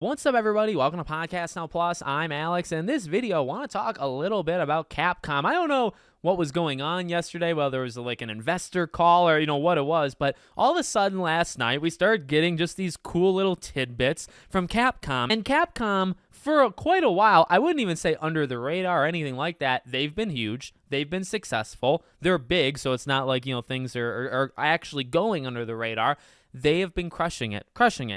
What's up, everybody? Welcome to Podcast Now Plus. I'm Alex, and in this video, I want to talk a little bit about Capcom. I don't know what was going on yesterday, whether it was like an investor call or what it was, but all of a sudden last night, we started getting just these cool little tidbits from Capcom. And Capcom, for quite a while, I wouldn't even say under the radar or anything like that. They've been huge. They've been successful. They're big, so it's not like, things are actually going under the radar. They have been crushing it.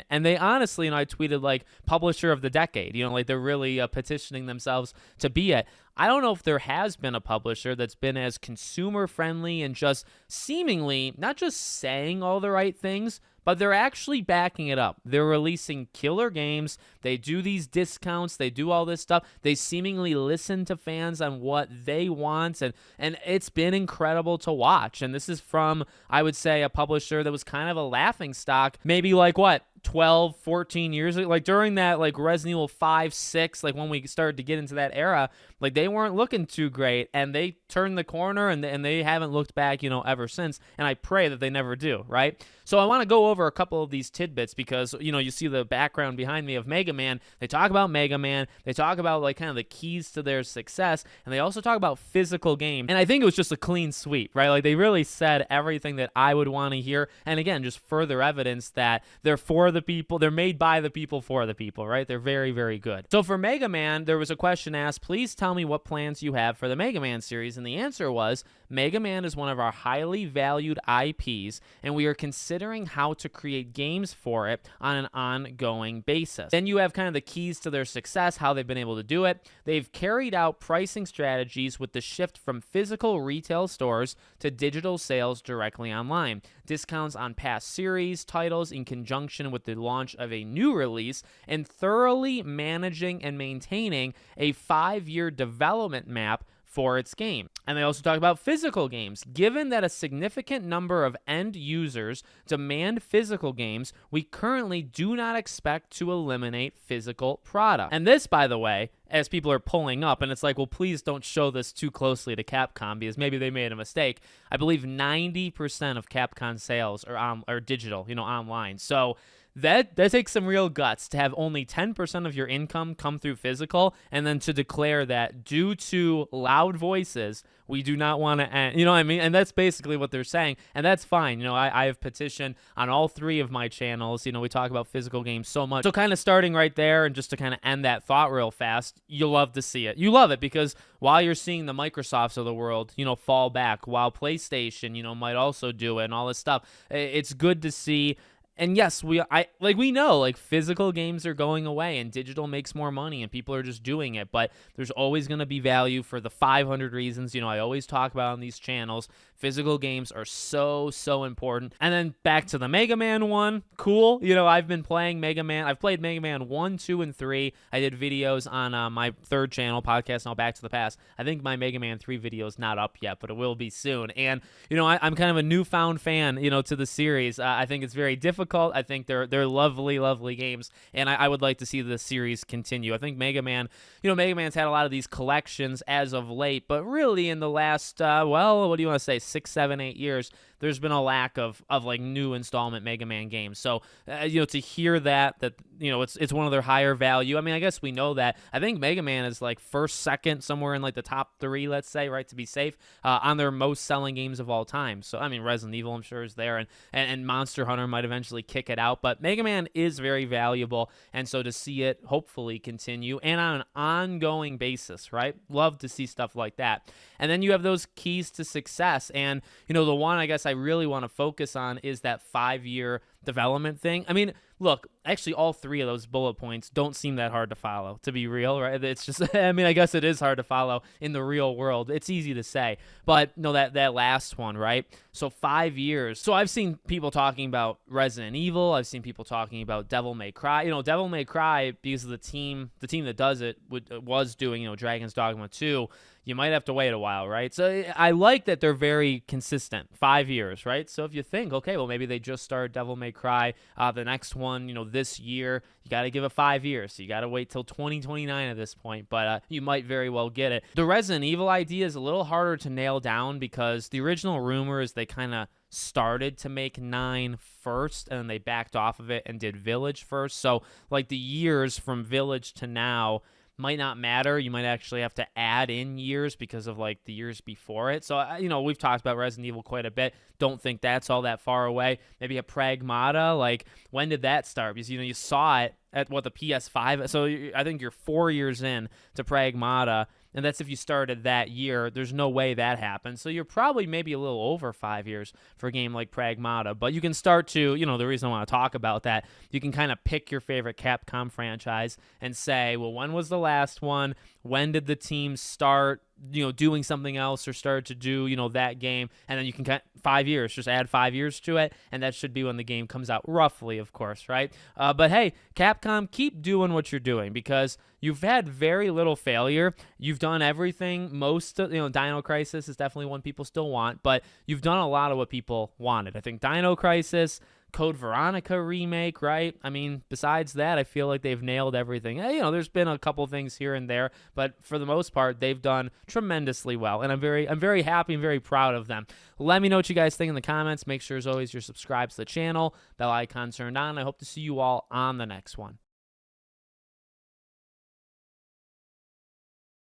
And they honestly, I tweeted like publisher of the decade, like they're really petitioning themselves to be it. I don't know if there has been a publisher that's been as consumer friendly and just seemingly not just saying all the right things, but they're actually backing it up. They're releasing killer games. They do these discounts. They do all this stuff. They seemingly listen to fans on what they want, and it's been incredible to watch. And this is from, I would say, a publisher that was kind of a laughing stock maybe like 12, 14 years ago, like during that like Resident Evil 5, 6, like when we started to get into that era, like they weren't looking too great, and they turned the corner, and they haven't looked back, ever since, and I pray that they never do, right? So I want to go over a couple of these tidbits because, you see the background behind me of Mega Man. They talk about Mega Man. They talk about like kind of the keys to their success, and they also talk about physical games, and I think it was just a clean sweep, right? Like they really said everything that I would want to hear, and again, just further evidence that they're for the people. They're made by the people for the people, right? They're very, very good. So for Mega Man, there was a question asked, please tell me what plans you have for the Mega Man series. And the answer was, Mega Man is one of our highly valued IPs, and we are considering how to create games for it on an ongoing basis. Then you have kind of the keys to their success, how they've been able to do it. They've carried out pricing strategies with the shift from physical retail stores to digital sales directly online. Discounts on past series titles in conjunction with the launch of a new release, and thoroughly managing and maintaining a 5-year development map for its game. And they also talk about physical games. Given that a significant number of end users demand physical games, we currently do not expect to eliminate physical product. And this, by the way, as people are pulling up, and it's like, well, please don't show this too closely to Capcom because maybe they made a mistake. I believe 90% of Capcom sales are digital, online. So that takes some real guts to have only 10% of your income come through physical, and then to declare that due to loud voices, we do not want to end, what I mean? And that's basically what they're saying, and that's fine. I have petitioned on all 3 of my channels. We talk about physical games so much. So kind of starting right there, and just to kind of end that thought real fast, you love to see it. You love it because while you're seeing the Microsofts of the world, fall back, while PlayStation, might also do it and all this stuff, it's good to see. And yes, we know physical games are going away and digital makes more money and people are just doing it, but there's always going to be value for the 500 reasons, I always talk about on these channels. Physical games are so important. And then back to the Mega Man one, cool. I've been playing Mega Man. I've played Mega Man 1, 2, and 3. I did videos on my 3rd channel, Podcast Now Back to the Past. I think my Mega Man 3 video is not up yet, but it will be soon. And, I'm kind of a newfound fan, to the series. I think it's very difficult. I think they're lovely games, and I would like to see the series continue. I think Mega Man, Mega Man's had a lot of these collections as of late, but really in the last, what do you want to say, 6, 7, 8 years, there's been a lack of like new installment Mega Man games. So, to hear that it's one of their higher value. I mean, I guess we know that. I think Mega Man is like first, second, somewhere in like the top 3, let's say, right, to be safe, on their most selling games of all time. So, I mean, Resident Evil, I'm sure, is there, and Monster Hunter might eventually kick it out, but Mega Man is very valuable, and so to see it hopefully continue and on an ongoing basis, right? Love to see stuff like that. And then you have those keys to success, and the one I guess I really want to focus on is that 5-year development thing. I mean, look, actually all 3 of those bullet points don't seem that hard to follow, to be real, right? It's just, I mean, I guess it is hard to follow in the real world. It's easy to say, but no, that last one, right? So 5 years. So I've seen people talking about Resident Evil. I've seen people talking about Devil May Cry. Devil May Cry, because of the team that does it was doing, Dragon's Dogma 2. you might have to wait a while, right? So I like that they're very consistent, 5 years, right? So if you think, okay, well, maybe they just started Devil May Cry, the next one, this year, you got to give it 5 years. So you got to wait till 2029 at this point, but you might very well get it. The Resident Evil idea is a little harder to nail down because the original rumor is they kind of started to make 9 first and then they backed off of it and did Village first. So like the years from Village to now might not matter. You might actually have to add in years because of like the years before it. So, we've talked about Resident Evil quite a bit. Don't think that's all that far away. Maybe a Pragmata. Like, when did that start? Because, you saw it at the PS5. So I think you're 4 years in to Pragmata. And that's if you started that year. There's no way that happened. So you're probably maybe a little over 5 years for a game like Pragmata. But you can start to, the reason I want to talk about that, you can kind of pick your favorite Capcom franchise and say, well, when was the last one? When did the team start, doing something else or start to do, that game? And then you can cut 5 years, just add 5 years to it. And that should be when the game comes out, roughly, of course, right? But hey, Capcom, keep doing what you're doing because you've had very little failure. You've done everything. Most, Dino Crisis is definitely one people still want, but you've done a lot of what people wanted. I think Dino Crisis, Code Veronica remake, right? I mean, besides that, I feel like they've nailed everything. There's been a couple things here and there, but for the most part, they've done tremendously well, and I'm very happy and very proud of them. Let me know what you guys think in the comments. Make sure, as always, you're subscribed to the channel, bell icon turned on. I hope to see you all on the next one.